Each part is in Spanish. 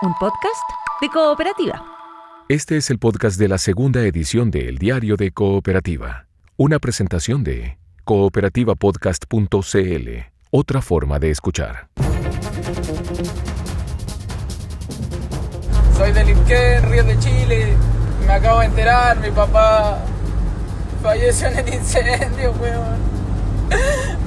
un podcast de Cooperativa. Este es el podcast de la segunda edición de El Diario de Cooperativa, una presentación de cooperativapodcast.cl, otra forma de escuchar. Soy del Lirquén, Ríos de Chile. Me acabo de enterar, mi papá falleció en el incendio, weón.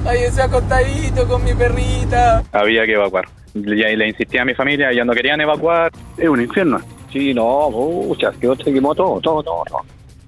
Falleció acostadito con mi perrita. Había que evacuar. Ya le insistí a mi familia, ellos no querían evacuar. Es un infierno. Sí, no, pucha, se quemó todo.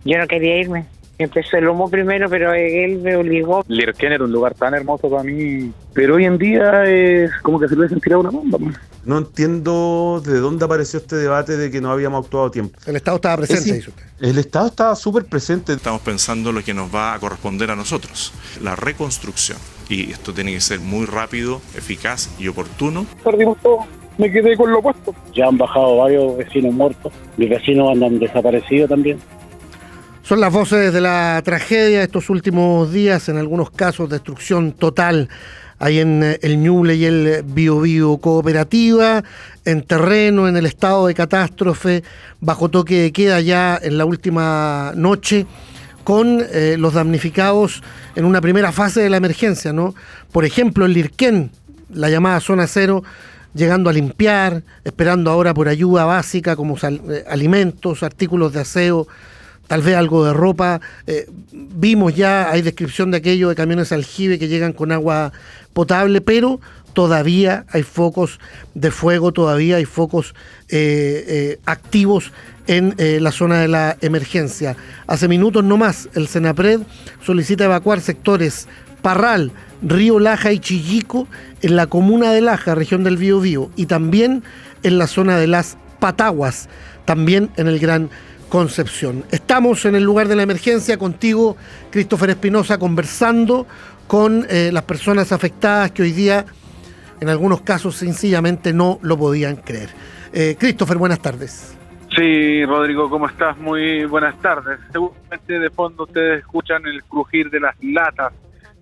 Yo no quería irme. Empezó el humo primero, pero él me obligó. Lirquén era un lugar tan hermoso para mí. Pero hoy en día es como que se le hubiesen tirado una bomba. No entiendo de dónde apareció este debate de que no habíamos actuado a tiempo. El Estado estaba presente, dice usted. El Estado estaba súper presente. Estamos pensando lo que nos va a corresponder a nosotros, la reconstrucción. Y esto tiene que ser muy rápido, eficaz y oportuno. Perdimos todo. Me quedé con lo opuesto. Ya han bajado varios vecinos muertos. Mis vecinos andan desaparecidos también. Son las voces de la tragedia de estos últimos días, en algunos casos destrucción total, ahí en el Ñuble y el Biobío. Cooperativa, en terreno, en el estado de catástrofe, bajo toque de queda ya en la última noche, con los damnificados en una primera fase de la emergencia, ¿no? Por ejemplo, el Lirquén, la llamada zona cero, llegando a limpiar, esperando ahora por ayuda básica como alimentos, artículos de aseo, tal vez algo de ropa. Vimos ya, hay descripción de aquello de camiones aljibe que llegan con agua potable, pero todavía hay focos de fuego, todavía hay focos activos en la zona de la emergencia. Hace minutos nomás, el Senapred solicita evacuar sectores Parral, Río Laja y Chillico en la comuna de Laja, región del Biobío, y también en la zona de las Pataguas, también en el Gran Concepción. Estamos en el lugar de la emergencia contigo, Christopher Espinosa, conversando con las personas afectadas que hoy día, en algunos casos, sencillamente no lo podían creer. Christopher, buenas tardes. Sí, Rodrigo, ¿cómo estás? Muy buenas tardes. Seguramente de fondo ustedes escuchan el crujir de las latas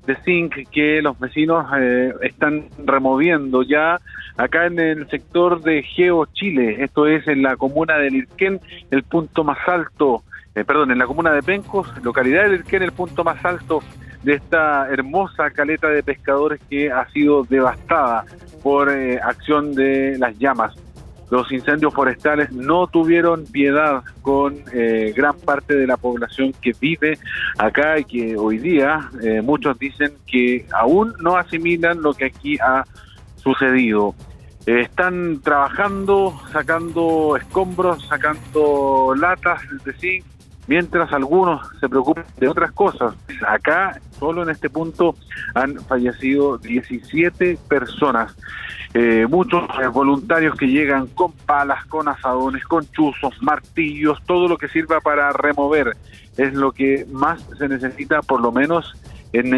de zinc que los vecinos están removiendo ya acá en el sector de Geo Chile. Esto es en la comuna de Lirquén, el punto más alto, en la comuna de Pencos, localidad de Lirquén, el punto más alto de esta hermosa caleta de pescadores que ha sido devastada por acción de las llamas. Los incendios forestales no tuvieron piedad con gran parte de la población que vive acá y que hoy día muchos dicen que aún no asimilan lo que aquí ha sucedido. Están trabajando, sacando escombros, sacando latas de zinc, mientras algunos se preocupan de otras cosas. Acá, solo en este punto, han fallecido 17 personas. Muchos voluntarios que llegan con palas, con asadones, con chuzos, martillos, todo lo que sirva para remover es lo que más se necesita, por lo menos en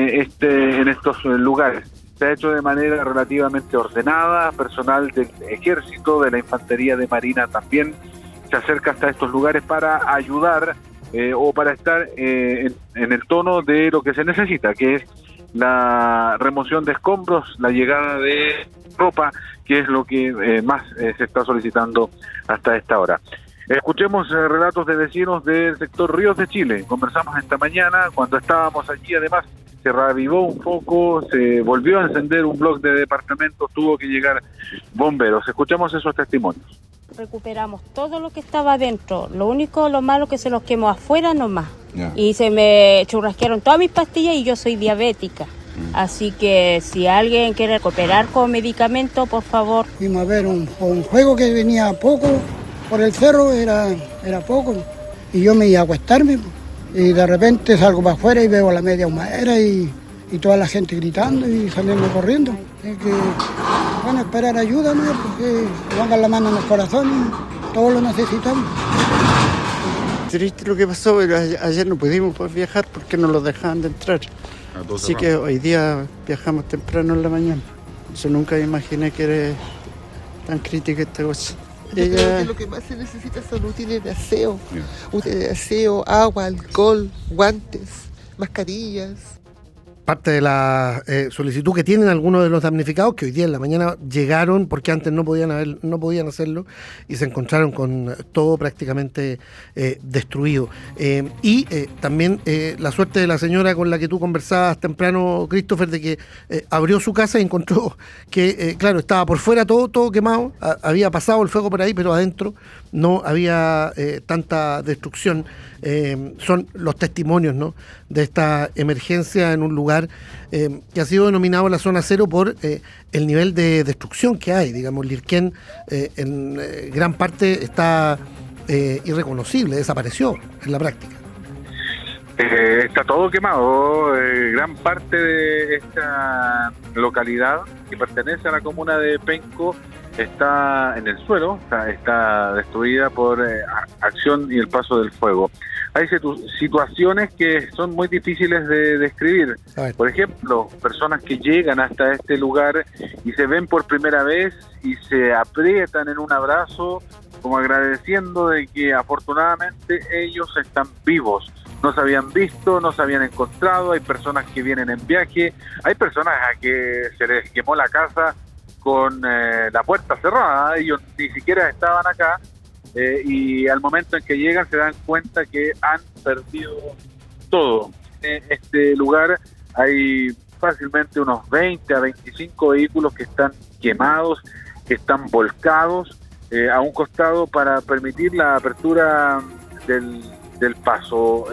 estos lugares. Se ha hecho de manera relativamente ordenada, personal del ejército, de la infantería de marina también se acerca hasta estos lugares para ayudar o para estar en el tono de lo que se necesita, que es la remoción de escombros, la llegada de ropa, que es lo que más se está solicitando hasta esta hora. Escuchemos relatos de vecinos del sector Ríos de Chile. Conversamos esta mañana, cuando estábamos allí, además se reavivó un foco, se volvió a encender un bloque de departamentos, tuvo que llegar bomberos. Escuchamos esos testimonios. Recuperamos todo lo que estaba adentro, lo malo que se nos quemó afuera nomás. Y se me churrasquearon todas mis pastillas y yo soy diabética. Así que si alguien quiere recuperar con medicamento, por favor. Fuimos a ver un juego que venía poco, por el cerro era poco, y yo me iba a acostarme, y de repente salgo para afuera y veo a la media humadera y toda la gente gritando y saliendo corriendo. Es que, bueno, esperar ayuda, ¿no? Porque pongan la mano en el corazón y todos lo necesitamos. Triste lo que pasó, pero ayer no pudimos viajar porque no los dejaban de entrar. Así que hoy día viajamos temprano en la mañana. Yo nunca me imaginé que era tan crítica esta cosa. Yo creo que lo que más se necesita son útiles de aseo. Útiles de aseo, agua, alcohol, guantes, mascarillas. parte de la solicitud que tienen algunos de los damnificados, que hoy día en la mañana llegaron porque antes no podían hacerlo y se encontraron con todo prácticamente destruido. Y también la suerte de la señora con la que tú conversabas temprano, Christopher, de que abrió su casa y encontró que, claro, estaba por fuera todo quemado, había pasado el fuego por ahí, pero adentro no había tanta destrucción. Son los testimonios, ¿no?, de esta emergencia en un lugar que ha sido denominado la zona cero por el nivel de destrucción que hay. Digamos, Lirquén en gran parte está irreconocible, desapareció en la práctica. Está todo quemado. Gran parte de esta localidad que pertenece a la comuna de Penco está en el suelo, está destruida por acción y el paso del fuego. Hay situaciones que son muy difíciles de describir. Por ejemplo, personas que llegan hasta este lugar y se ven por primera vez y se aprietan en un abrazo, como agradeciendo de que afortunadamente ellos están vivos. No se habían visto, no se habían encontrado. Hay personas que vienen en viaje, hay personas a que se les quemó la casa con la puerta cerrada, ellos ni siquiera estaban acá, y al momento en que llegan se dan cuenta que han perdido todo. En este lugar hay fácilmente unos 20 a 25 vehículos que están quemados, que están volcados a un costado para permitir la apertura del paso,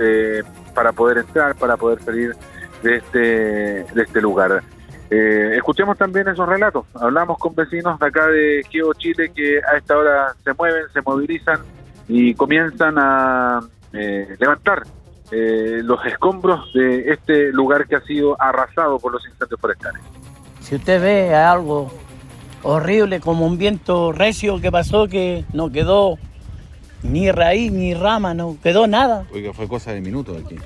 para poder entrar, para poder salir de este lugar. Escuchemos también esos relatos. Hablamos con vecinos de acá de Queo, Chile, que a esta hora se mueven, se movilizan y comienzan a levantar los escombros de este lugar que ha sido arrasado por los incendios forestales. Si usted ve algo horrible, como un viento recio que pasó, que no quedó ni raíz ni rama, no quedó nada. Oiga, fue cosa de minutos aquí.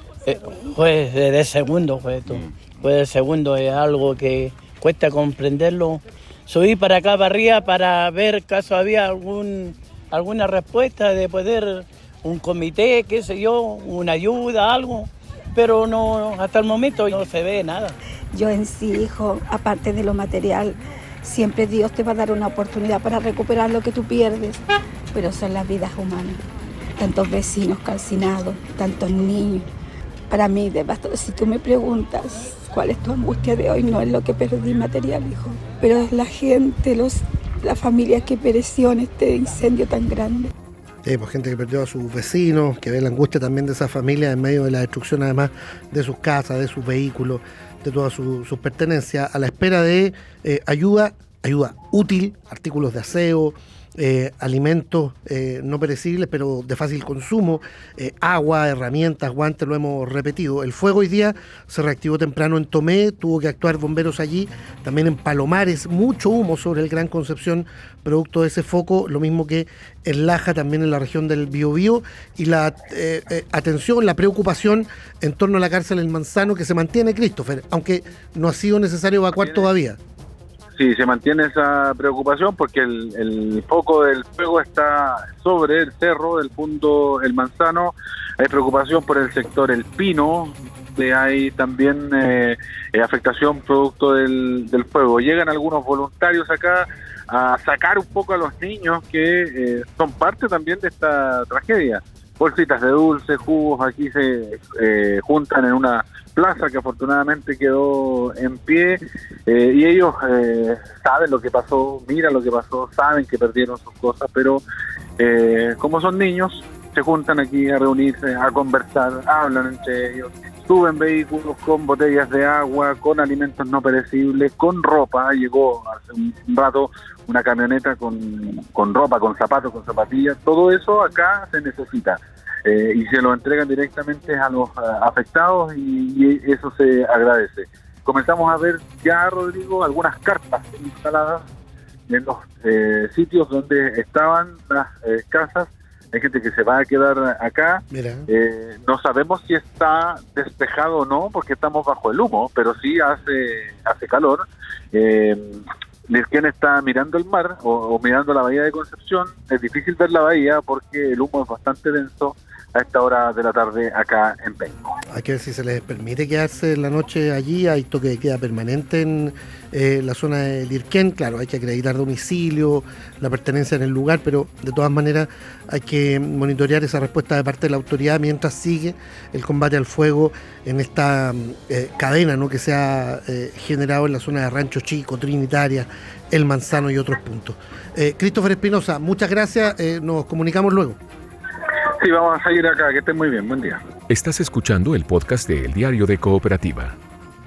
Fue de segundo, fue esto. Fue de segundo, es algo que cuesta comprenderlo. Subí para acá, para arriba, para ver caso había alguna respuesta de poder, un comité, qué sé yo, una ayuda, algo. Pero no, hasta el momento no se ve nada. Yo en sí, hijo, aparte de lo material, siempre Dios te va a dar una oportunidad para recuperar lo que tú pierdes. Pero son las vidas humanas. Tantos vecinos calcinados, tantos niños. Para mí, devastador. Si tú me preguntas cuál es tu angustia de hoy, no es lo que perdí material, hijo, pero es la gente, la familia que pereció en este incendio tan grande. Pues gente que perdió a sus vecinos, que ve la angustia también de esa familia en medio de la destrucción, además de sus casas, de sus vehículos, de todas sus pertenencias, a la espera de ayuda útil, artículos de aseo, alimentos no perecibles pero de fácil consumo, agua, herramientas, guantes, lo hemos repetido. El fuego hoy día se reactivó temprano en Tomé, tuvo que actuar bomberos allí, también en Palomares, mucho humo sobre el Gran Concepción, producto de ese foco, lo mismo que en Laja, también en la región del Biobío, y la atención, la preocupación en torno a la cárcel El Manzano, que se mantiene, Christopher, aunque no ha sido necesario evacuar todavía. Sí, se mantiene esa preocupación porque el foco del fuego está sobre el cerro del punto El Manzano. Hay preocupación por el sector El Pino, hay también afectación producto del fuego. Llegan algunos voluntarios acá a sacar un poco a los niños que son parte también de esta tragedia. Bolsitas de dulce, jugos, aquí se juntan en una plaza que afortunadamente quedó en pie, y ellos saben lo que pasó, miran lo que pasó, saben que perdieron sus cosas, pero como son niños, se juntan aquí a reunirse, a conversar, hablan entre ellos, suben vehículos con botellas de agua, con alimentos no perecibles, con ropa. Llegó hace un rato una camioneta con ropa, con zapatos, con zapatillas. Todo eso acá se necesita. Y se lo entregan directamente a los afectados y eso se agradece. Comenzamos a ver ya, Rodrigo, algunas carpas instaladas en los sitios donde estaban las casas. Hay gente que se va a quedar acá. No sabemos si está despejado o no, porque estamos bajo el humo, pero sí hace calor. Quien está mirando el mar o mirando la bahía de Concepción, es difícil ver la bahía porque el humo es bastante denso. a esta hora de la tarde acá en Penco. Hay que ver si se les permite quedarse la noche allí. Hay toque de queda permanente en la zona de Lirquén. Claro, hay que acreditar domicilio, la pertenencia en el lugar, pero de todas maneras hay que monitorear esa respuesta de parte de la autoridad mientras sigue el combate al fuego en esta cadena, ¿no?, que se ha generado en la zona de Rancho Chico, Trinitaria, El Manzano y otros puntos. Christopher Espinosa, muchas gracias. Nos comunicamos luego. Sí, vamos a seguir acá. Que estén muy bien. Buen día. Estás escuchando el podcast de El Diario de Cooperativa.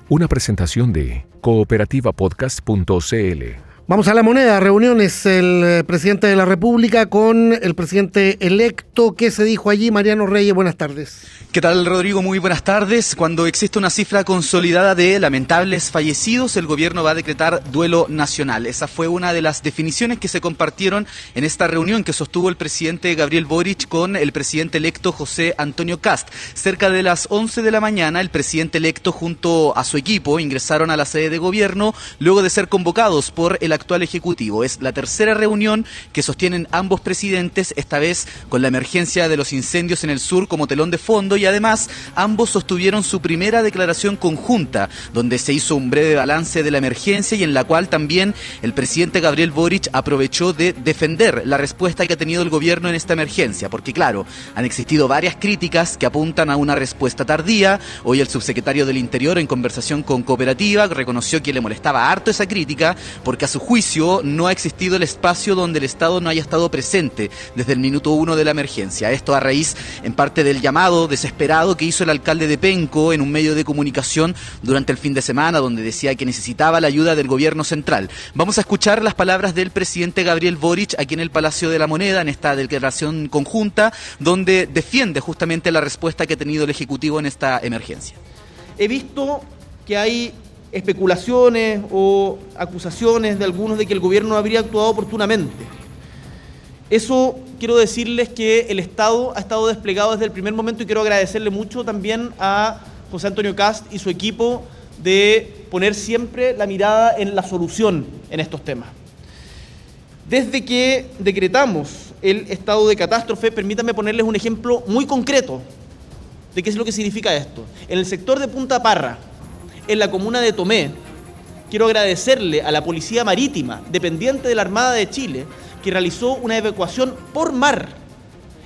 Una presentación de cooperativapodcast.cl. Vamos a La Moneda. Reuniones el presidente de la República con el presidente electo. ¿Qué se dijo allí? Mariano Reyes, buenas tardes. ¿Qué tal, Rodrigo? Muy buenas tardes. Cuando existe una cifra consolidada de lamentables fallecidos, el gobierno va a decretar duelo nacional. Esa fue una de las definiciones que se compartieron en esta reunión que sostuvo el presidente Gabriel Boric con el presidente electo José Antonio Kast. Cerca de las 11 de la mañana, el presidente electo junto a su equipo ingresaron a la sede de gobierno luego de ser convocados por el actual Ejecutivo. Es la tercera reunión que sostienen ambos presidentes, esta vez con la emergencia de los incendios en el sur como telón de fondo, y además ambos sostuvieron su primera declaración conjunta, donde se hizo un breve balance de la emergencia y en la cual también el presidente Gabriel Boric aprovechó de defender la respuesta que ha tenido el gobierno en esta emergencia, porque claro, han existido varias críticas que apuntan a una respuesta tardía. Hoy el subsecretario del Interior, en conversación con Cooperativa, reconoció que le molestaba harto esa crítica porque a su juicio no ha existido el espacio donde el Estado no haya estado presente desde el minuto 1 de la emergencia. Esto a raíz en parte del llamado desesperado que hizo el alcalde de Penco en un medio de comunicación durante el fin de semana, donde decía que necesitaba la ayuda del gobierno central. Vamos a escuchar las palabras del presidente Gabriel Boric aquí en el Palacio de la Moneda, en esta declaración conjunta, donde defiende justamente la respuesta que ha tenido el Ejecutivo en esta emergencia. He visto que hay especulaciones o acusaciones de algunos de que el gobierno habría actuado oportunamente. Eso quiero decirles que el Estado ha estado desplegado desde el primer momento y quiero agradecerle mucho también a José Antonio Kast y su equipo de poner siempre la mirada en la solución en estos temas. Desde que decretamos el estado de catástrofe, permítanme ponerles un ejemplo muy concreto de qué es lo que significa esto. En el sector de Punta Parra, en la comuna de Tomé, quiero agradecerle a la Policía Marítima, dependiente de la Armada de Chile, que realizó una evacuación por mar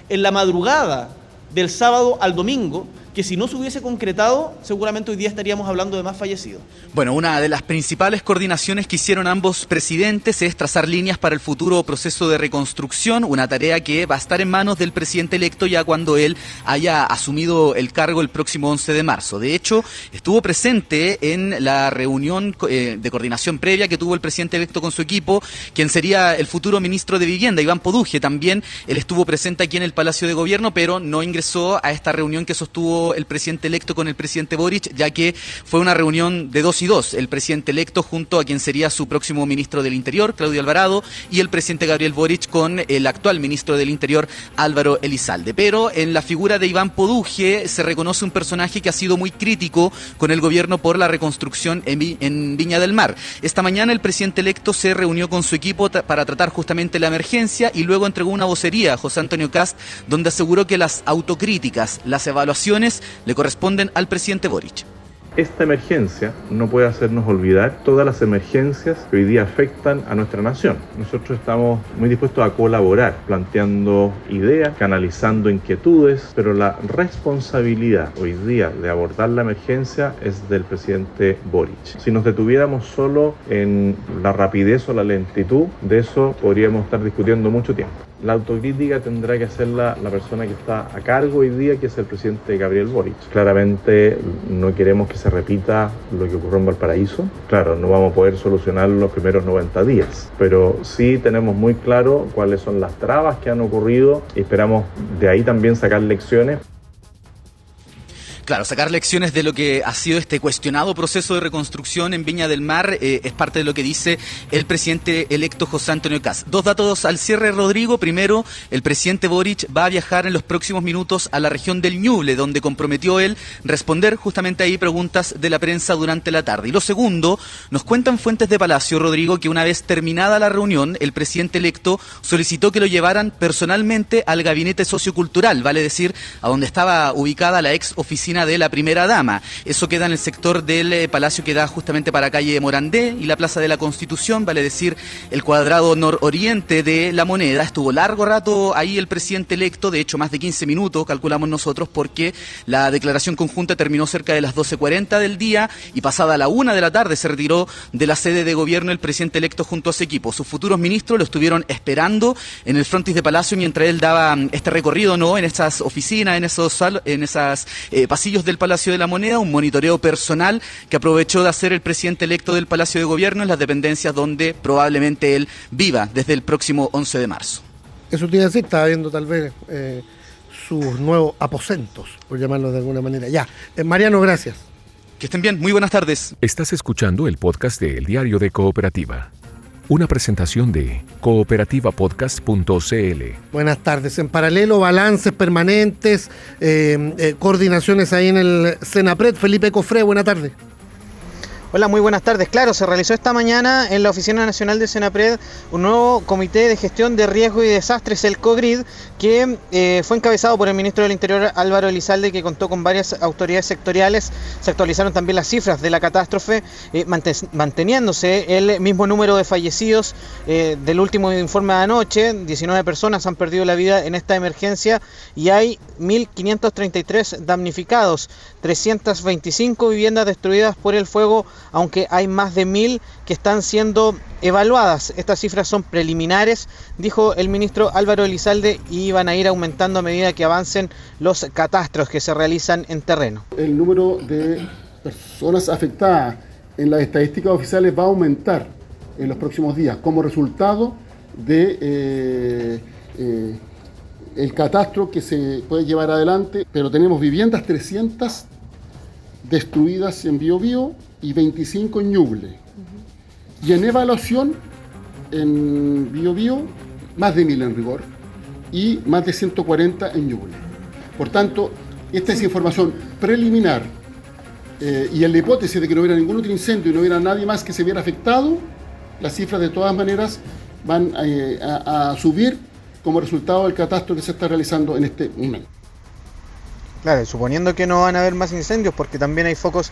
en la madrugada del sábado al domingo, que si no se hubiese concretado, seguramente hoy día estaríamos hablando de más fallecidos. Bueno, una de las principales coordinaciones que hicieron ambos presidentes es trazar líneas para el futuro proceso de reconstrucción, una tarea que va a estar en manos del presidente electo ya cuando él haya asumido el cargo el próximo 11 de marzo. De hecho, estuvo presente en la reunión de coordinación previa que tuvo el presidente electo con su equipo, quien sería el futuro ministro de Vivienda, Iván Poduje. También él estuvo presente aquí en el Palacio de Gobierno, pero no ingresó a esta reunión que sostuvo el presidente electo con el presidente Boric, ya que fue una reunión de 2 y 2, el presidente electo junto a quien sería su próximo ministro del Interior, Claudio Alvarado, y el presidente Gabriel Boric con el actual ministro del Interior, Álvaro Elizalde. Pero en la figura de Iván Poduje se reconoce un personaje que ha sido muy crítico con el gobierno por la reconstrucción en Viña del Mar. Esta mañana el presidente electo se reunió con su equipo para tratar justamente la emergencia y luego entregó una vocería a José Antonio Kast, donde aseguró que las autocríticas, las evaluaciones le corresponden al presidente Boric. Esta emergencia no puede hacernos olvidar todas las emergencias que hoy día afectan a nuestra nación. Nosotros estamos muy dispuestos a colaborar, planteando ideas, canalizando inquietudes, pero la responsabilidad hoy día de abordar la emergencia es del presidente Boric. Si nos detuviéramos solo en la rapidez o la lentitud, de eso podríamos estar discutiendo mucho tiempo. La autocrítica tendrá que hacerla la persona que está a cargo hoy día, que es el presidente Gabriel Boric. Claramente no queremos que se repita lo que ocurrió en Valparaíso. Claro, no vamos a poder solucionar los primeros 90 días, pero sí tenemos muy claro cuáles son las trabas que han ocurrido y esperamos de ahí también sacar lecciones. Claro, sacar lecciones de lo que ha sido este cuestionado proceso de reconstrucción en Viña del Mar es parte de lo que dice el presidente electo José Antonio Kast. Dos datos al cierre, Rodrigo. Primero, el presidente Boric va a viajar en los próximos minutos a la región del Ñuble, donde comprometió él responder justamente ahí preguntas de la prensa durante la tarde. Y lo segundo, nos cuentan fuentes de Palacio, Rodrigo, que una vez terminada la reunión, el presidente electo solicitó que lo llevaran personalmente al gabinete sociocultural, vale decir, a donde estaba ubicada la ex oficina de la primera dama. Eso queda en el sector del Palacio que da justamente para calle Morandé y la Plaza de la Constitución, vale decir, el cuadrado nororiente de La Moneda. Estuvo largo rato ahí el presidente electo, de hecho más de 15 minutos, calculamos nosotros, porque la declaración conjunta terminó cerca de las 12:40 del día y pasada la 1 de la tarde se retiró de la sede de gobierno el presidente electo junto a su equipo. Sus futuros ministros lo estuvieron esperando en el frontis de Palacio mientras él daba este recorrido, ¿no?, en esas oficinas, en esos pasillos del Palacio de la Moneda, un monitoreo personal que aprovechó de hacer el presidente electo del Palacio de Gobierno en las dependencias donde probablemente él viva desde el próximo 11 de marzo. Eso te iba a decir, estaba viendo tal vez sus nuevos aposentos, por llamarlo de alguna manera. Ya, Mariano, gracias. Que estén bien, muy buenas tardes. Estás escuchando el podcast de El Diario de Cooperativa. Una presentación de cooperativapodcast.cl. Buenas tardes. En paralelo, balances permanentes, coordinaciones ahí en el Senapred. Felipe Cofré, buenas tardes. Hola, muy buenas tardes. Claro, se realizó esta mañana en la Oficina Nacional de Senapred un nuevo Comité de Gestión de Riesgo y Desastres, el COGRID, que fue encabezado por el ministro del Interior, Álvaro Elizalde, que contó con varias autoridades sectoriales. Se actualizaron también las cifras de la catástrofe, manteniéndose el mismo número de fallecidos del último informe de anoche. 19 personas han perdido la vida en esta emergencia y hay 1.533 damnificados, 325 viviendas destruidas por el fuego, aunque hay más de 1.000 que están siendo evaluadas. Estas cifras son preliminares, dijo el ministro Álvaro Elizalde, y van a ir aumentando a medida que avancen los catastros que se realizan en terreno. El número de personas afectadas en las estadísticas oficiales va a aumentar en los próximos días como resultado de el catastro que se puede llevar adelante, pero tenemos viviendas 300 destruidas en Biobío y 25 en Ñuble. Y en evaluación en Biobío, más de 1.000 en rigor y más de 140 en Ñuble. Por tanto, esta es información preliminar y en la hipótesis de que no hubiera ningún otro incendio y no hubiera nadie más que se viera afectado, las cifras de todas maneras van a subir como resultado del catastro que se está realizando en este momento. Claro, suponiendo que no van a haber más incendios, porque también hay focos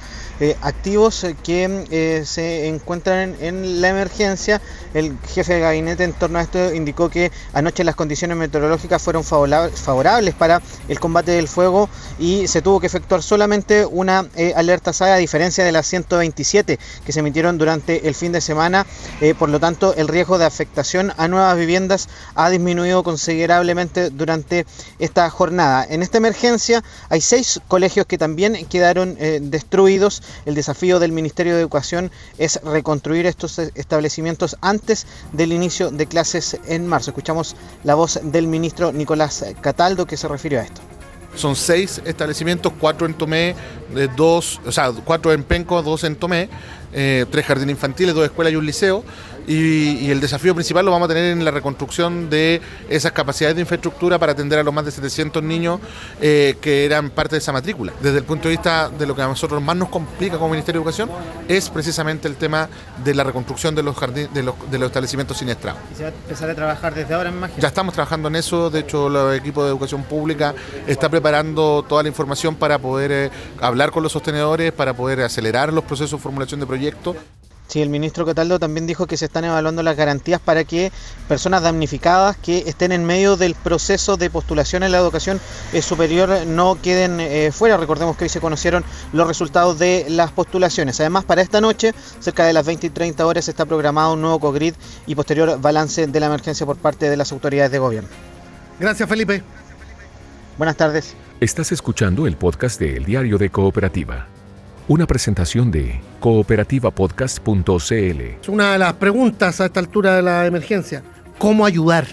activos que se encuentran en la emergencia. El jefe de gabinete en torno a esto indicó que anoche las condiciones meteorológicas fueron favorables para el combate del fuego y se tuvo que efectuar solamente una alerta SAE, a diferencia de las 127 que se emitieron durante el fin de semana. Por lo tanto, el riesgo de afectación a nuevas viviendas ha disminuido considerablemente durante esta jornada. En esta emergencia hay 6 colegios que también quedaron destruidos. El desafío del Ministerio de Educación es reconstruir estos establecimientos antes del inicio de clases en marzo. Escuchamos la voz del ministro Nicolás Cataldo, que se refirió a esto. Son 6 establecimientos, 4 en Tomé, 4 en Penco, 2 en Tomé, 3 jardines infantiles, 2 escuelas y un liceo. Y el desafío principal lo vamos a tener en la reconstrucción de esas capacidades de infraestructura para atender a los más de 700 niños que eran parte de esa matrícula. Desde el punto de vista de lo que a nosotros más nos complica como Ministerio de Educación es precisamente el tema de la reconstrucción de los jardines, de los establecimientos siniestrados. ¿Y se va a empezar a trabajar desde ahora, me imagino? Ya estamos trabajando en eso. De hecho, el equipo de Educación Pública está preparando toda la información para poder hablar con los sostenedores, para poder acelerar los procesos de formulación de proyectos. Sí, el ministro Cataldo también dijo que se están evaluando las garantías para que personas damnificadas que estén en medio del proceso de postulación en la educación superior no queden fuera. Recordemos que hoy se conocieron los resultados de las postulaciones. Además, para esta noche, cerca de las 20 y 30 horas, está programado un nuevo COGRID y posterior balance de la emergencia por parte de las autoridades de gobierno. Gracias, Felipe. Buenas tardes. Estás escuchando el podcast de El Diario de Cooperativa. Una presentación de cooperativapodcast.cl. Es una de las preguntas a esta altura de la emergencia. ¿Cómo ayudar?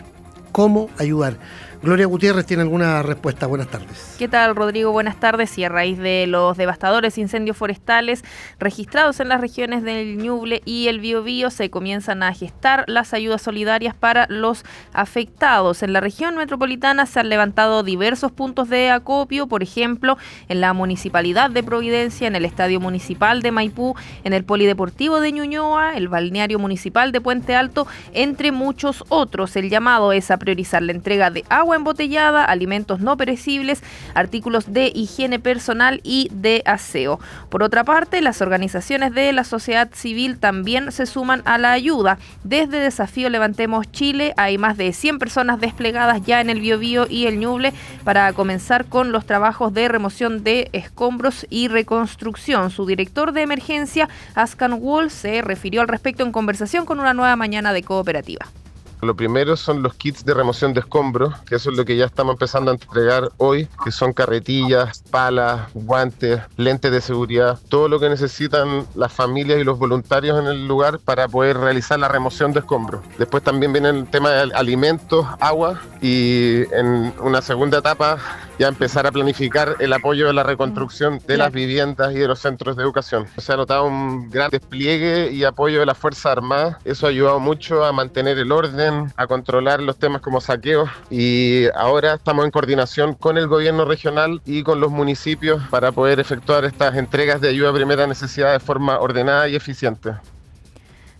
¿Cómo ayudar? Gloria Gutiérrez tiene alguna respuesta. Buenas tardes. ¿Qué tal, Rodrigo? Buenas tardes. Y a raíz de los devastadores incendios forestales registrados en las regiones del Ñuble y el Biobío, se comienzan a gestar las ayudas solidarias para los afectados. En la región metropolitana se han levantado diversos puntos de acopio, por ejemplo, en la Municipalidad de Providencia, en el Estadio Municipal de Maipú, en el Polideportivo de Ñuñoa, el Balneario Municipal de Puente Alto, entre muchos otros. El llamado es a priorizar la entrega de agua embotellada, alimentos no perecibles, artículos de higiene personal y de aseo. Por otra parte, las organizaciones de la sociedad civil también se suman a la ayuda. Desde Desafío Levantemos Chile hay más de 100 personas desplegadas ya en el Biobío y el Ñuble para comenzar con los trabajos de remoción de escombros y reconstrucción. Su director de emergencia, Ascan Wall, se refirió al respecto en conversación con Una Nueva Mañana de Cooperativa. Lo primero son los kits de remoción de escombros, que eso es lo que ya estamos empezando a entregar hoy, que son carretillas, palas, guantes, lentes de seguridad, todo lo que necesitan las familias y los voluntarios en el lugar para poder realizar la remoción de escombros. Después también viene el tema de alimentos, agua, y en una segunda etapa ya empezar a planificar el apoyo de la reconstrucción de las viviendas y de los centros de educación. Se ha notado un gran despliegue y apoyo de las Fuerzas Armadas. Eso ha ayudado mucho a mantener el orden, a controlar los temas como saqueos, y ahora estamos en coordinación con el gobierno regional y con los municipios para poder efectuar estas entregas de ayuda de primera necesidad de forma ordenada y eficiente.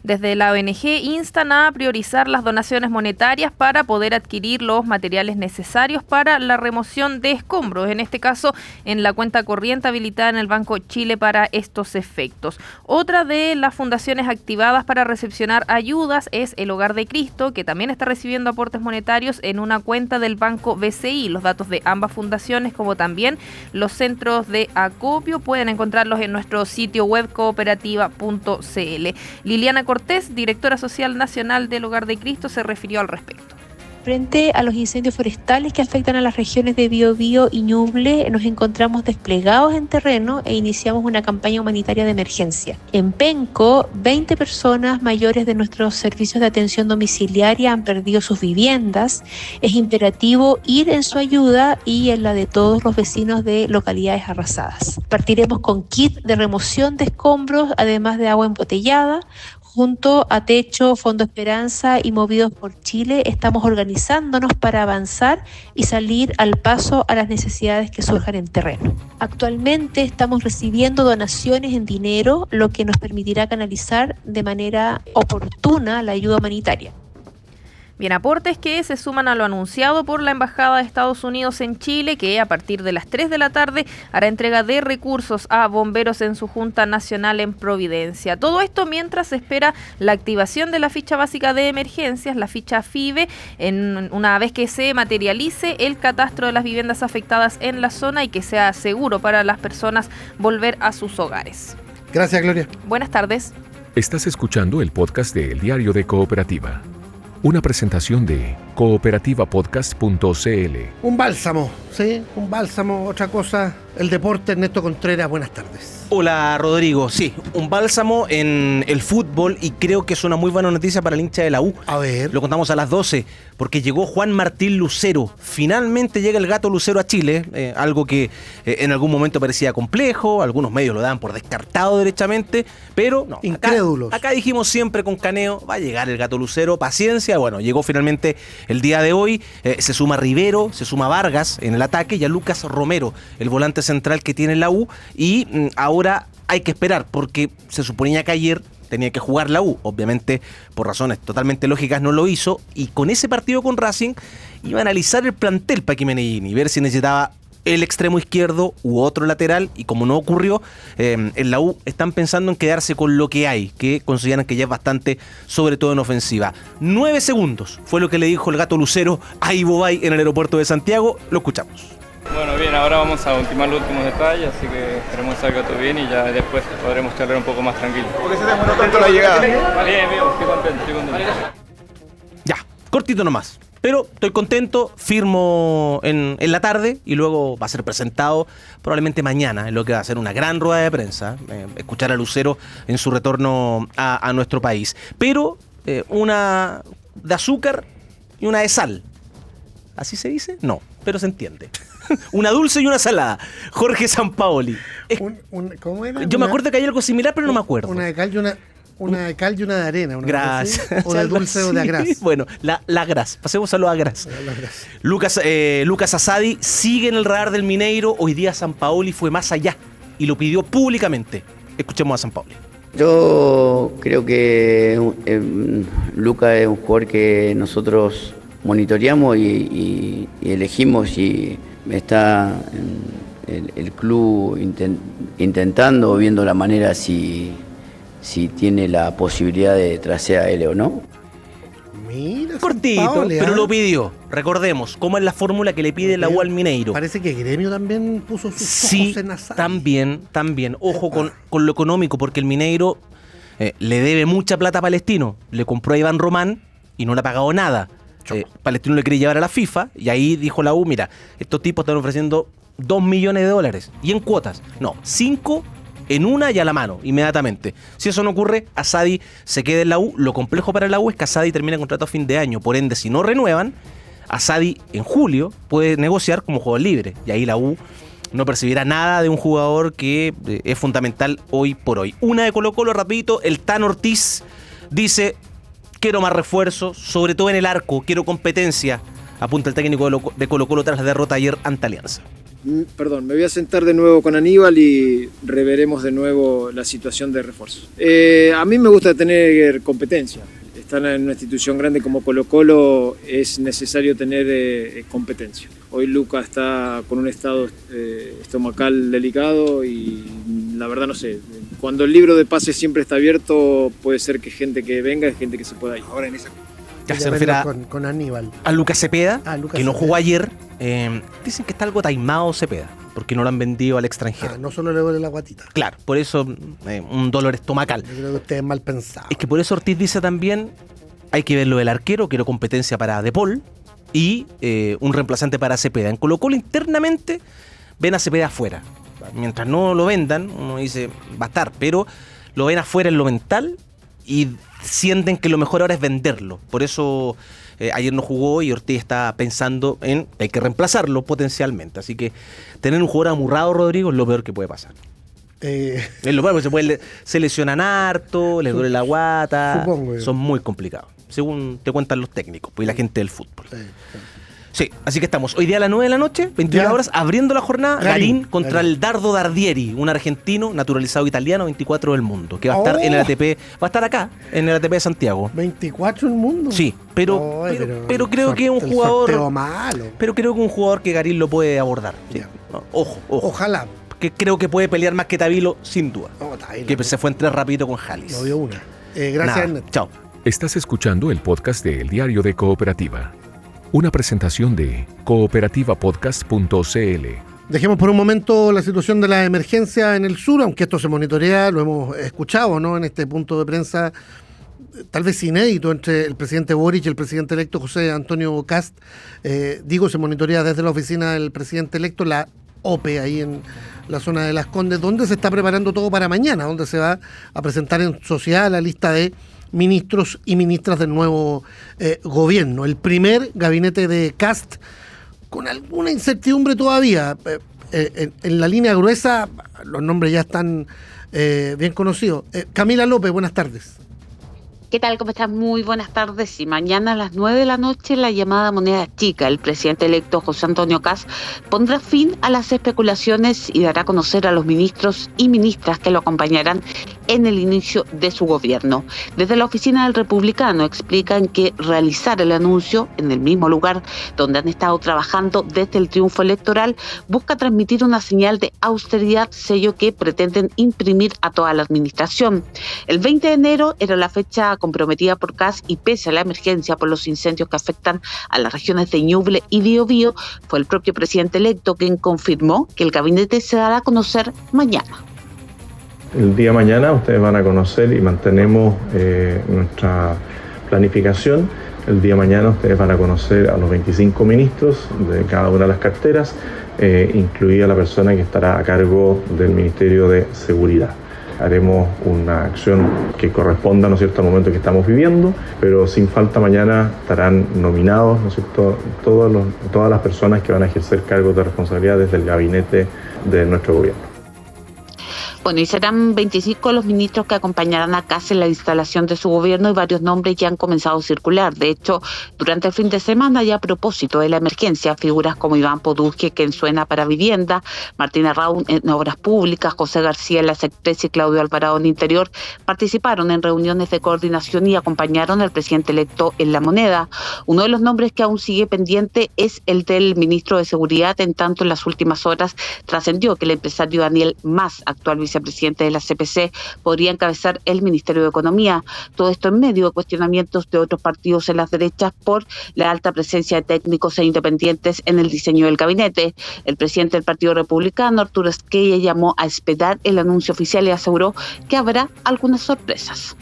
Desde la ONG instan a priorizar las donaciones monetarias para poder adquirir los materiales necesarios para la remoción de escombros, en este caso en la cuenta corriente habilitada en el Banco Chile para estos efectos. Otra de las fundaciones activadas para recepcionar ayudas es el Hogar de Cristo, que también está recibiendo aportes monetarios en una cuenta del Banco BCI. Los datos de ambas fundaciones, como también los centros de acopio, pueden encontrarlos en nuestro sitio web cooperativa.cl. Liliana Cortés, directora social nacional del Hogar de Cristo, se refirió al respecto. Frente a los incendios forestales que afectan a las regiones de Biobío y Ñuble, nos encontramos desplegados en terreno e iniciamos una campaña humanitaria de emergencia. En Penco, 20 personas mayores de nuestros servicios de atención domiciliaria han perdido sus viviendas. Es imperativo ir en su ayuda y en la de todos los vecinos de localidades arrasadas. Partiremos con kit de remoción de escombros, además de agua embotellada. Junto a Techo, Fondo Esperanza y Movidos por Chile, estamos organizándonos para avanzar y salir al paso a las necesidades que surjan en terreno. Actualmente estamos recibiendo donaciones en dinero, lo que nos permitirá canalizar de manera oportuna la ayuda humanitaria. Bien, aportes que se suman a lo anunciado por la Embajada de Estados Unidos en Chile, que a partir de las 3 de la tarde hará entrega de recursos a bomberos en su Junta Nacional en Providencia. Todo esto mientras se espera la activación de la ficha básica de emergencias, la ficha FIBE, una vez que se materialice el catastro de las viviendas afectadas en la zona y que sea seguro para las personas volver a sus hogares. Gracias, Gloria. Buenas tardes. Estás escuchando el podcast de El Diario de Cooperativa. Una presentación de cooperativapodcast.cl. Un bálsamo, ¿sí? Un bálsamo. Otra cosa, el deporte. Ernesto Contreras, buenas tardes. Hola, Rodrigo. Sí, un bálsamo en el fútbol, y creo que es una muy buena noticia para el hincha de la U. A ver. Lo contamos a las 12, porque llegó Juan Martín Lucero. Finalmente llega el Gato Lucero a Chile, algo que en algún momento parecía complejo, algunos medios lo daban por descartado derechamente, pero no. Incrédulos. Acá dijimos siempre con Caneo, va a llegar el Gato Lucero, paciencia. Bueno, llegó finalmente el día de hoy. Se suma Rivero, se suma Vargas en el ataque y a Lucas Romero, el volante central que tiene la U, y ahora hay que esperar, porque se suponía que ayer tenía que jugar la U, obviamente por razones totalmente lógicas no lo hizo, y con ese partido con Racing iba a analizar el plantel Paqui Meneghini, ver si necesitaba el extremo izquierdo u otro lateral, y como no ocurrió, en la U están pensando en quedarse con lo que hay, que consideran que ya es bastante, sobre todo en ofensiva. 9 segundos fue lo que le dijo el Gato Lucero a Ivo Bay en el aeropuerto de Santiago. Lo escuchamos. Bueno, bien, ahora vamos a ultimar los últimos detalles, así que esperemos que salga todo bien y ya después podremos charlar un poco más tranquilo. ¿Por qué se demoró tanto la llegada? Bien, estoy contento. Ya, cortito nomás. Pero estoy contento, firmo en la tarde y luego va a ser presentado probablemente mañana, en lo que va a ser una gran rueda de prensa, escuchar a Lucero en su retorno a nuestro país. Pero una de azúcar y una de sal. ¿Así se dice? No, pero se entiende. Una dulce y una salada. Jorge Sampaoli. ¿Cómo era? Yo me acuerdo que hay algo similar, pero no me acuerdo. Una de cal y una de arena. Gracias. O de dulce o de agras. Bueno, la agras. Pasemos a los agras. Lucas Asadi sigue en el radar del Mineiro. Hoy día Sampaoli fue más allá y lo pidió públicamente. Escuchemos a Sampaoli. Yo creo que Lucas es un jugador que nosotros monitoreamos y elegimos, y está el club intentando, viendo la manera si tiene la posibilidad de traer a él o no. Mira, cortito, pero lo pidió. Recordemos cómo es la fórmula que le pide la U al Mineiro. Parece que Gremio también puso sus ojos en Asadi. También. Ojo con lo económico, porque el Mineiro le debe mucha plata a Palestino. Le compró a Iván Román y no le ha pagado nada. Palestino le quería llevar a la FIFA y ahí dijo la U, mira, estos tipos están ofreciendo $2 millones y en cuotas. No, 5 en una y a la mano, inmediatamente. Si eso no ocurre, Asadi se queda en la U. Lo complejo para la U es que Asadi termina el contrato a fin de año. Por ende, si no renuevan, Asadi en julio puede negociar como jugador libre. Y ahí la U no percibirá nada de un jugador que es fundamental hoy por hoy. Una de Colo-Colo, rapidito, el Tan Ortiz dice: quiero más refuerzos, sobre todo en el arco, quiero competencia, apunta el técnico de Colo-Colo tras la derrota ayer ante Alianza. Perdón, me voy a sentar de nuevo con Aníbal y reveremos de nuevo la situación de refuerzos. A mí me gusta tener competencia. Estar en una institución grande como Colo-Colo es necesario tener competencia. Hoy Lucas está con un estado estomacal delicado y la verdad no sé. Cuando el libro de pases siempre está abierto, puede ser que gente que venga y gente que se pueda ir. Ahora en esa... Ya se refiere con Aníbal. A Lucas Cepeda, que no jugó ayer. Dicen que está algo taimado Cepeda, porque no lo han vendido al extranjero. No solo le duele la guatita. Claro, por eso un dolor estomacal. Yo creo que usted es mal pensado. Es que por eso Ortiz dice también, hay que ver lo del arquero, quiero competencia para De Paul y un reemplazante para Cepeda. En Colo-Colo internamente ven a Cepeda afuera. Mientras no lo vendan, uno dice, va a estar, pero lo ven afuera en lo mental y sienten que lo mejor ahora es venderlo. Por eso ayer no jugó y Ortiz está pensando en hay que reemplazarlo potencialmente. Así que tener un jugador amurrado, Rodrigo, es lo peor que puede pasar. Es lo peor, porque se lesionan harto, les duele la guata. Supongo. Son muy complicados, según te cuentan los técnicos y la gente del fútbol. Sí, así que estamos hoy día a las 9 de la noche, 21 horas, abriendo la jornada, Garín contra el Dardo Dardieri, un argentino naturalizado italiano, 24 del mundo, que va a estar en el ATP, va a estar acá, en el ATP de Santiago. ¿24 del mundo? Sí, pero creo que es un jugador malo. Pero creo que un jugador que Garín lo puede abordar. Sí. Ojo. Ojalá. Que creo que puede pelear más que Tavilo, sin duda. Tavilo, que se fue en 3 rapidito con Jalis. No dio una. Gracias, Ernesto. Chao. Estás escuchando el podcast de El Diario de Cooperativa. Una presentación de cooperativapodcast.cl. Dejemos por un momento la situación de la emergencia en el sur, aunque esto se monitorea, lo hemos escuchado, ¿no? En este punto de prensa, tal vez inédito, entre el presidente Boric y el presidente electo José Antonio Kast. Se monitorea desde la oficina del presidente electo, la OPE, ahí en la zona de Las Condes, donde se está preparando todo para mañana, donde se va a presentar en sociedad la lista de ministros y ministras del nuevo gobierno. El primer gabinete de Kast, con alguna incertidumbre todavía. En la línea gruesa, los nombres ya están bien conocidos. Camila López, buenas tardes. ¿Qué tal? ¿Cómo estás? Muy buenas tardes. Y mañana a las 9 de la noche, la llamada moneda chica, el presidente electo José Antonio Kast pondrá fin a las especulaciones y dará a conocer a los ministros y ministras que lo acompañarán en el inicio de su gobierno. Desde la oficina del Republicano explican que realizar el anuncio en el mismo lugar donde han estado trabajando desde el triunfo electoral busca transmitir una señal de austeridad, sello que pretenden imprimir a toda la administración. El 20 de enero era la fecha comprometida por Kast y pese a la emergencia por los incendios que afectan a las regiones de Ñuble y Biobío, fue el propio presidente electo quien confirmó que el gabinete se dará a conocer mañana. El día mañana ustedes van a conocer y mantenemos nuestra planificación. El día mañana ustedes van a conocer a los 25 ministros de cada una de las carteras, incluida la persona que estará a cargo del Ministerio de Seguridad. haremos una acción que corresponda, ¿no es cierto?, al momento que estamos viviendo, pero sin falta mañana estarán nominados, ¿no es cierto?, todas las personas que van a ejercer cargos de responsabilidad desde el gabinete de nuestro gobierno. Bueno, y serán 25 los ministros que acompañarán a Kast en la instalación de su gobierno y varios nombres ya han comenzado a circular. De hecho, durante el fin de semana y a propósito de la emergencia, figuras como Iván Poduje, que suena para vivienda, Martina Raun en obras públicas, José García en la Secretaría y Claudio Alvarado en Interior participaron en reuniones de coordinación y acompañaron al presidente electo en La Moneda. Uno de los nombres que aún sigue pendiente es el del ministro de Seguridad, en tanto en las últimas horas trascendió que el empresario Daniel Mas, actual vicepresidente de la CPC, podría encabezar el Ministerio de Economía. Todo esto en medio de cuestionamientos de otros partidos en las derechas por la alta presencia de técnicos e independientes en el diseño del gabinete. El presidente del Partido Republicano, Arturo Esquella, llamó a esperar el anuncio oficial y aseguró que habrá algunas sorpresas.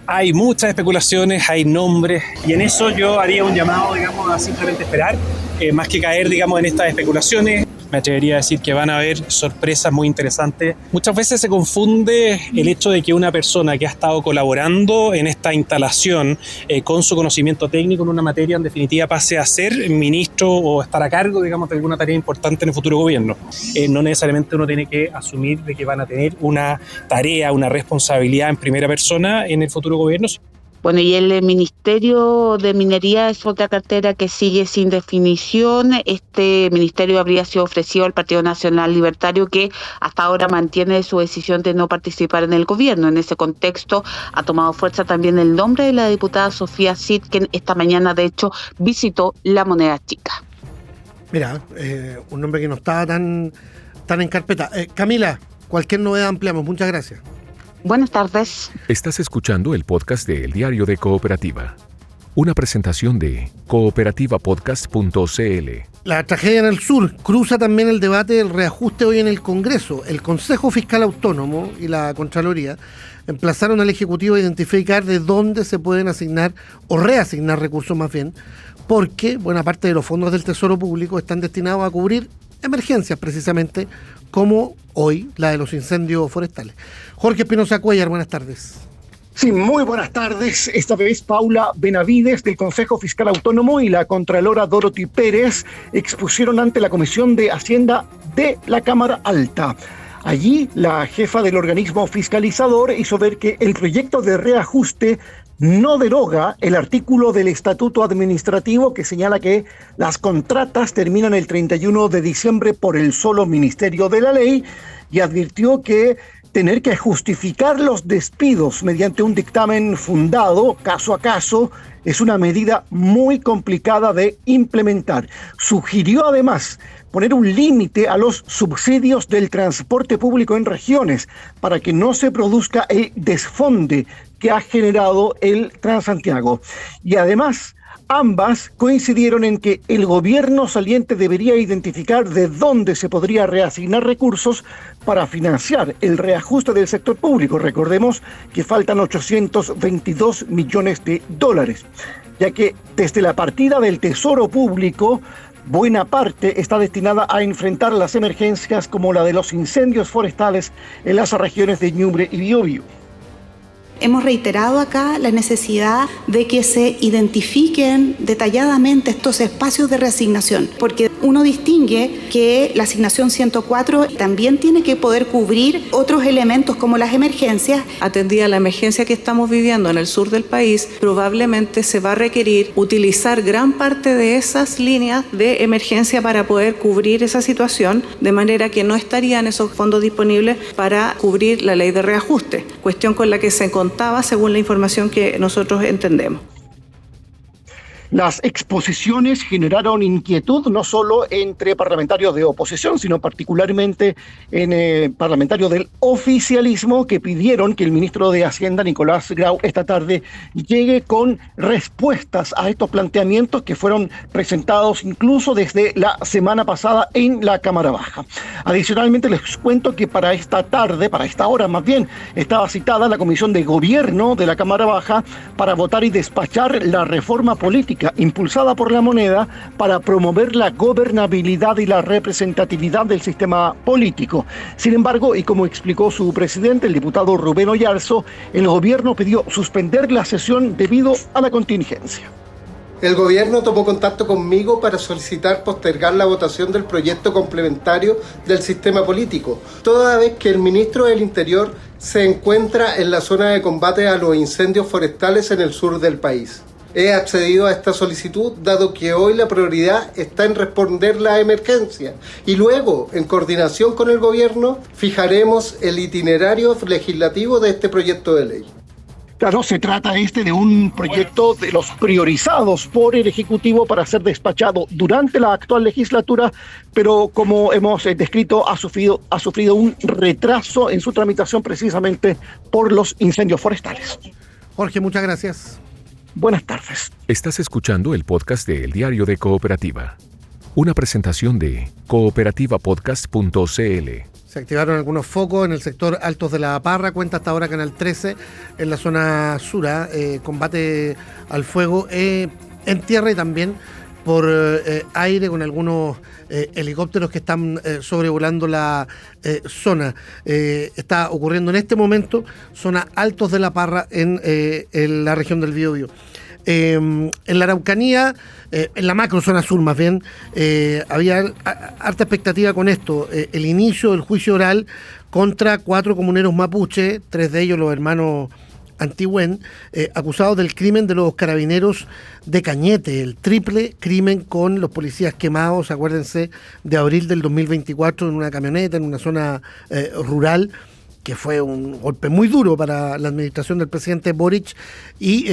Hay muchas especulaciones, hay nombres, y en eso yo haría un llamado, digamos, a simplemente esperar, más que caer, digamos, en estas especulaciones. Me atrevería a decir que van a haber sorpresas muy interesantes. Muchas veces se confunde el hecho de que una persona que ha estado colaborando en esta instalación con su conocimiento técnico en una materia, en definitiva, pase a ser ministro o estar a cargo, digamos, de alguna tarea importante en el futuro gobierno. No necesariamente uno tiene que asumir de que van a tener una tarea, una responsabilidad en primera persona en el futuro gobierno. Bueno, y el Ministerio de Minería es otra cartera que sigue sin definición. Este ministerio habría sido ofrecido al Partido Nacional Libertario, que hasta ahora mantiene su decisión de no participar en el gobierno. En ese contexto ha tomado fuerza también el nombre de la diputada Sofía Cid, que esta mañana de hecho visitó La Moneda Chica. Mira, un nombre que no estaba tan en carpeta. Camila, cualquier novedad ampliamos. Muchas gracias. Buenas tardes. Estás escuchando el podcast de El Diario de Cooperativa. Una presentación de cooperativapodcast.cl. La tragedia en el sur cruza también el debate del reajuste hoy en el Congreso. El Consejo Fiscal Autónomo y la Contraloría emplazaron al Ejecutivo a identificar de dónde se pueden asignar o reasignar recursos más bien, porque buena parte de los fondos del Tesoro Público están destinados a cubrir emergencias precisamente, como hoy la de los incendios forestales. Jorge Espinosa Cuellar, buenas tardes. Sí, muy buenas tardes. Esta vez Paula Benavides del Consejo Fiscal Autónomo y la Contralora Dorothy Pérez expusieron ante la Comisión de Hacienda de la Cámara Alta. Allí la jefa del organismo fiscalizador hizo ver que el proyecto de reajuste no deroga el artículo del Estatuto Administrativo que señala que las contratas terminan el 31 de diciembre por el solo Ministerio de la Ley, y advirtió que tener que justificar los despidos mediante un dictamen fundado caso a caso es una medida muy complicada de implementar. Sugirió además poner un límite a los subsidios del transporte público en regiones para que no se produzca el desfonde que ha generado el Transantiago. Y además, ambas coincidieron en que el gobierno saliente debería identificar de dónde se podría reasignar recursos para financiar el reajuste del sector público. Recordemos que faltan 822 millones de dólares, ya que desde la partida del Tesoro Público, buena parte está destinada a enfrentar las emergencias como la de los incendios forestales en las regiones de Ñuble y Biobío. Hemos reiterado acá la necesidad de que se identifiquen detalladamente estos espacios de reasignación, porque uno distingue que la asignación 104 también tiene que poder cubrir otros elementos como las emergencias. Atendida la emergencia que estamos viviendo en el sur del país, probablemente se va a requerir utilizar gran parte de esas líneas de emergencia para poder cubrir esa situación, de manera que no estarían esos fondos disponibles para cubrir la ley de reajuste, cuestión con la que se contaba según la información que nosotros entendemos. Las exposiciones generaron inquietud no solo entre parlamentarios de oposición, sino particularmente en parlamentarios del oficialismo, que pidieron que el ministro de Hacienda, Nicolás Grau, esta tarde llegue con respuestas a estos planteamientos que fueron presentados incluso desde la semana pasada en la Cámara Baja. Adicionalmente, les cuento que para esta tarde, para esta hora más bien, estaba citada la Comisión de Gobierno de la Cámara Baja para votar y despachar la reforma política política impulsada por la moneda para promover la gobernabilidad y la representatividad del sistema político. Sin embargo, y como explicó su presidente, el diputado Rubén Oyarzo, el gobierno pidió suspender la sesión debido a la contingencia. El gobierno tomó contacto conmigo para solicitar postergar la votación del proyecto complementario del sistema político, toda vez que el ministro del Interior se encuentra en la zona de combate a los incendios forestales en el sur del país. He accedido a esta solicitud dado que hoy la prioridad está en responder la emergencia y luego, en coordinación con el gobierno, fijaremos el itinerario legislativo de este proyecto de ley. Claro, se trata de un proyecto de los priorizados por el Ejecutivo para ser despachado durante la actual legislatura, pero como hemos descrito, ha sufrido un retraso en su tramitación precisamente por los incendios forestales. Jorge, muchas gracias. Buenas tardes. Estás escuchando el podcast de El Diario de Cooperativa. Una presentación de cooperativapodcast.cl. Se activaron algunos focos en el sector Altos de la Parra, cuenta hasta ahora Canal 13, en la zona sur, combate al fuego en tierra y también por aire con algunos helicópteros que están sobrevolando la zona. Está ocurriendo en este momento, zona Altos de la Parra en la región del Biobío. En la Araucanía, en la macro zona sur más bien, había harta expectativa con esto. El inicio del juicio oral contra 4 comuneros mapuche, 3 de ellos los hermanos Antigüen, acusados del crimen de los carabineros de Cañete, el triple crimen con los policías quemados, acuérdense, de abril del 2024 en una camioneta, en una zona rural, que fue un golpe muy duro para la administración del presidente Boric y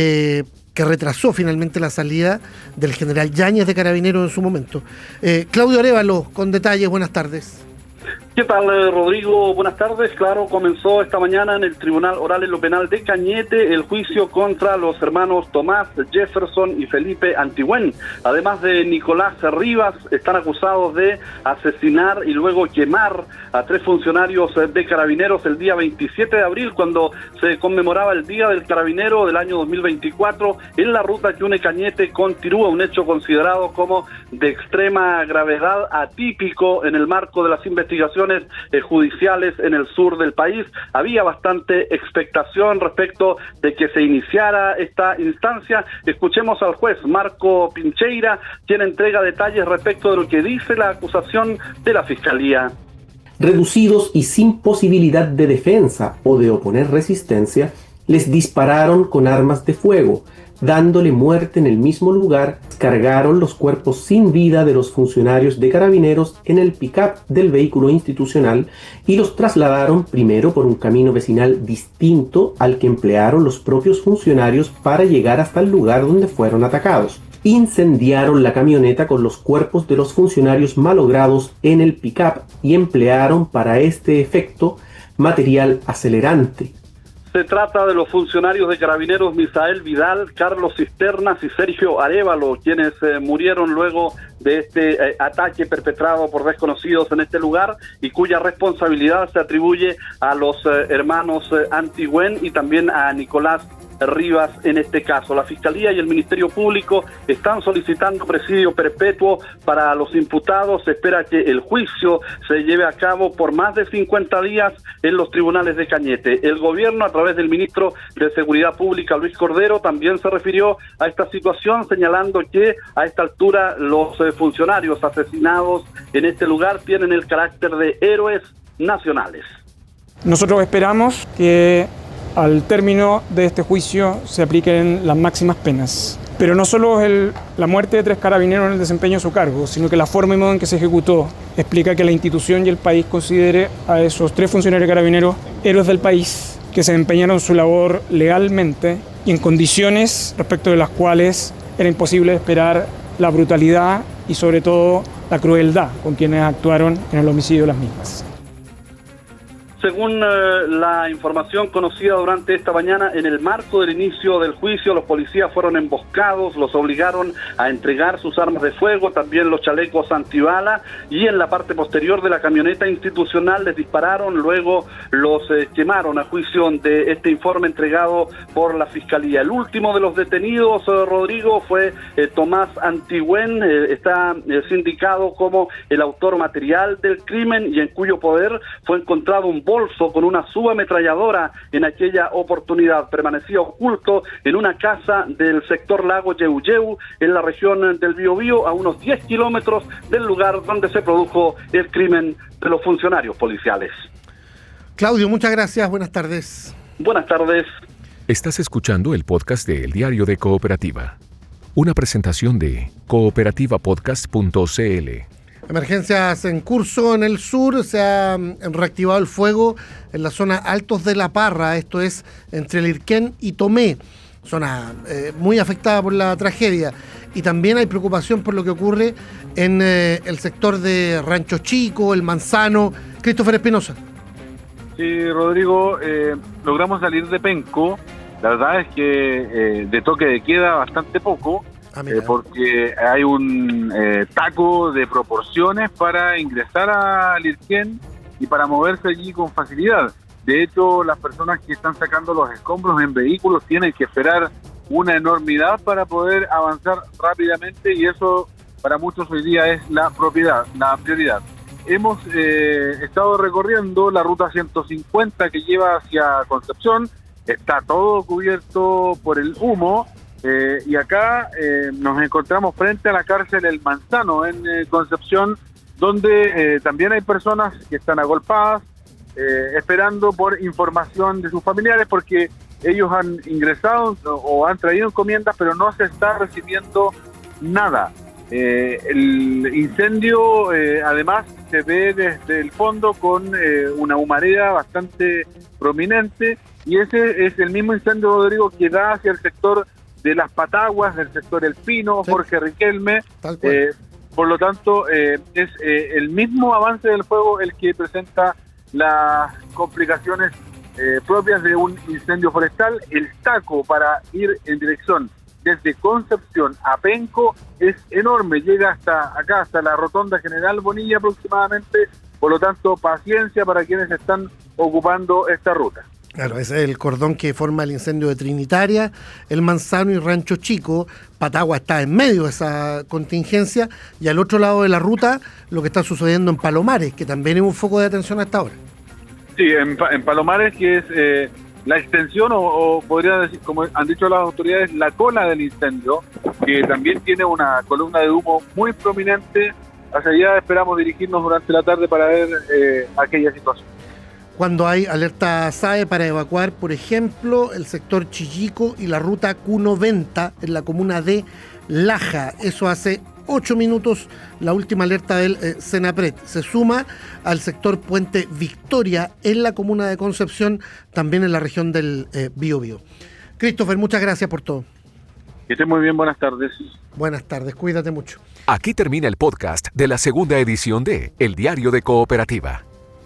que retrasó finalmente la salida del general Yáñez de Carabineros en su momento. Claudio Arévalo, con detalles, buenas tardes. ¿Qué tal, Rodrigo? Buenas tardes. Claro, comenzó esta mañana en el Tribunal Oral en lo Penal de Cañete el juicio contra los hermanos Tomás, Jefferson y Felipe Antigüen. Además de Nicolás Rivas, están acusados de asesinar y luego quemar a 3 funcionarios de Carabineros el día 27 de abril, cuando se conmemoraba el Día del Carabinero del año 2024 en la ruta que une Cañete con Tirúa, un hecho considerado como de extrema gravedad, atípico en el marco de las investigaciones judiciales en el sur del país. Había bastante expectación respecto de que se iniciara esta instancia. Escuchemos al juez Marco Pincheira, quien entrega detalles respecto de lo que dice la acusación de la Fiscalía. Reducidos y sin posibilidad de defensa o de oponer resistencia, les dispararon con armas de fuego, dándole muerte en el mismo lugar. Cargaron los cuerpos sin vida de los funcionarios de Carabineros en el pick-up del vehículo institucional y los trasladaron primero por un camino vecinal distinto al que emplearon los propios funcionarios para llegar hasta el lugar donde fueron atacados. Incendiaron la camioneta con los cuerpos de los funcionarios malogrados en el pick-up y emplearon para este efecto material acelerante. Se trata de los funcionarios de Carabineros Misael Vidal, Carlos Cisternas y Sergio Arévalo, quienes murieron luego de este ataque perpetrado por desconocidos en este lugar y cuya responsabilidad se atribuye a los hermanos Antigüen y también a Nicolás Rivas en este caso. La Fiscalía y el Ministerio Público están solicitando presidio perpetuo para los imputados. Se espera que el juicio se lleve a cabo por más de 50 días en los tribunales de Cañete. El gobierno, a través del ministro de Seguridad Pública, Luis Cordero, también se refirió a esta situación, señalando que a esta altura los funcionarios asesinados en este lugar tienen el carácter de héroes nacionales. Nosotros esperamos que al término de este juicio se apliquen las máximas penas. Pero no solo la muerte de 3 carabineros en el desempeño de su cargo, sino que la forma y modo en que se ejecutó explica que la institución y el país considere a esos 3 funcionarios carabineros héroes del país, que se empeñaron su labor legalmente y en condiciones respecto de las cuales era imposible esperar la brutalidad y sobre todo la crueldad con quienes actuaron en el homicidio de las mismas. Según la información conocida durante esta mañana, en el marco del inicio del juicio, los policías fueron emboscados, los obligaron a entregar sus armas de fuego, también los chalecos antibala, y en la parte posterior de la camioneta institucional les dispararon, luego los quemaron a juicio de este informe entregado por la Fiscalía. El último de los detenidos, Rodrigo, fue Tomás Antigüen, está sindicado como el autor material del crimen y en cuyo poder fue encontrado un bolso con una subametralladora. En aquella oportunidad permanecía oculto en una casa del sector Lago Yeuyeu, en la región del Biobío, a unos 10 kilómetros del lugar donde se produjo el crimen de los funcionarios policiales. Claudio, muchas gracias. Buenas tardes. Buenas tardes. Estás escuchando el podcast de El Diario de Cooperativa. Una presentación de cooperativapodcast.cl. Emergencias en curso en el sur, se ha reactivado el fuego en la zona Altos de la Parra, esto es entre Lirquén y Tomé, zona muy afectada por la tragedia. Y también hay preocupación por lo que ocurre en el sector de Rancho Chico, El Manzano. Christopher Espinosa. Sí, Rodrigo, logramos salir de Penco. La verdad es que de toque de queda bastante poco. Porque hay un taco de proporciones para ingresar a Lirquén y para moverse allí con facilidad. De hecho, las personas que están sacando los escombros en vehículos tienen que esperar una enormidad para poder avanzar rápidamente, y eso para muchos hoy día es la prioridad. Hemos estado recorriendo la ruta 150 que lleva hacia Concepción, está todo cubierto por el humo. Y acá nos encontramos frente a la cárcel El Manzano en Concepción, donde también hay personas que están agolpadas, esperando por información de sus familiares, porque ellos han ingresado o han traído encomiendas, pero no se está recibiendo nada. El incendio además se ve desde el fondo con una humareda bastante prominente, y ese es el mismo incendio, Rodrigo, que da hacia el sector de Las Pataguas, del sector El Pino, sí. Jorge Riquelme. Por lo tanto, es el mismo avance del fuego el que presenta las complicaciones propias de un incendio forestal. El taco para ir en dirección desde Concepción a Penco es enorme, llega hasta acá, hasta la Rotonda General Bonilla aproximadamente. Por lo tanto, paciencia para quienes están ocupando esta ruta. Claro, ese es el cordón que forma el incendio de Trinitaria, El Manzano y Rancho Chico. Patagua está en medio de esa contingencia, y al otro lado de la ruta lo que está sucediendo en Palomares, que también es un foco de atención hasta ahora. Sí, en Palomares, que es la extensión o podría decir, como han dicho las autoridades, la cola del incendio, que también tiene una columna de humo muy prominente. Hacia allá esperamos dirigirnos durante la tarde para ver aquella situación. Cuando hay alerta SAE para evacuar, por ejemplo, el sector Chillico y la ruta Q90 en la comuna de Laja. Eso hace 8 minutos, la última alerta del Senapred. Se suma al sector Puente Victoria en la comuna de Concepción, también en la región del Biobío. Christopher, muchas gracias por todo. Que esté muy bien, buenas tardes. Buenas tardes, cuídate mucho. Aquí termina el podcast de la segunda edición de El Diario de Cooperativa.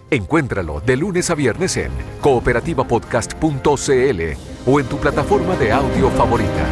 Encuéntralo de lunes a viernes en cooperativapodcast.cl o en tu plataforma de audio favorita.